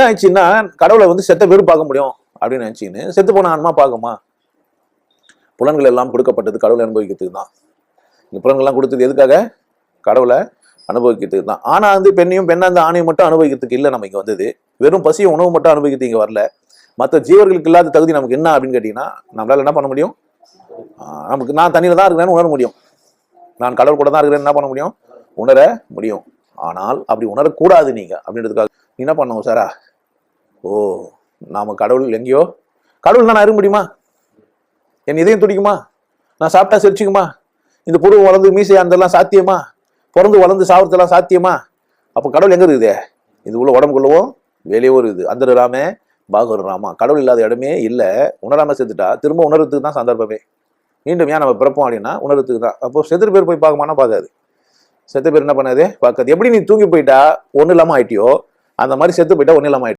ஆயிடுச்சுன்னா கடவுளை வந்து செத்த பேரும் பார்க்க முடியும் அப்படின்னு நினைச்சின்னு செத்து போன ஆன்மா பார்க்குமா? புலன்கள் எல்லாம் கொடுக்கப்பட்டது கடவுளை அனுபவிக்கிறதுக்கு தான். இந்த புலன்கள் எல்லாம் கொடுத்தது எதுக்காக? கடவுளை அனுபவிக்கிறதுக்கு தான். ஆனா வந்து பெண்ணையும் அந்த ஆணையும் மட்டும் அனுபவிக்கிறதுக்கு இல்லை. நம்ம இங்க வந்தது வெறும் பசியும் உணவு மட்டும் அனுபவிக்கிறதுக்கு இங்க வரல. மற்ற ஜீவர்களுக்கு இல்லாத தகுதி நமக்கு என்ன அப்படின்னு கேட்டீங்கன்னா, நம்மளால என்ன பண்ண முடியும்? நமக்கு நான் தண்ணியில தான் இருக்கிறேன்னு உணர முடியும். நான் கடவுள் கூட தான் இருக்கிறேன்னு என்ன பண்ண முடியும்? உணர முடியும். ஆனால் அப்படி உணரக்கூடாது நீங்க அப்படின்றதுக்காக நீ என்ன பண்ணுவோம் சாரா? ஓ, நாம கடவுள் எங்கேயோ, கடவுள் நான் அறிய முடியுமா? என் இதயம் துடிக்குமா? நான் சாப்பிட்டா சிரிச்சுக்குமா? இந்த புருவம் வளர்ந்து மீசையா இருந்தெல்லாம் சாத்தியமா? பிறந்து வளர்ந்து சாவறதெல்லாம் சாத்தியமா? அப்போ கடவுள் எங்க இருக்குதே? இது உள்ள உடம்புக்குள்ளவும் வெளியே ஒரு இது அந்த ராமே பாகவர ராமா. கடவுள் இல்லாத இடமே இல்லை. உணராம செத்துட்டா திரும்ப உணர்றதுக்கு தான் சந்தர்ப்பமே. மீண்டும் ஏன் நம்ம பிறப்போம் அப்படின்னா உணர்றதுக்கு தான். அப்போ செத்து பேர் போய் பார்க்கமானா பார்க்காது. செத்து பேர் என்ன பண்ணாது? பார்க்காது. எப்படி நீ தூங்கி போயிட்டா ஒன்றும் இல்லாமல் ஆயிட்டியோ அந்த மாதிரி செத்து போயிட்டா ஒன்றும் இல்லாமல் ஆயிட்டு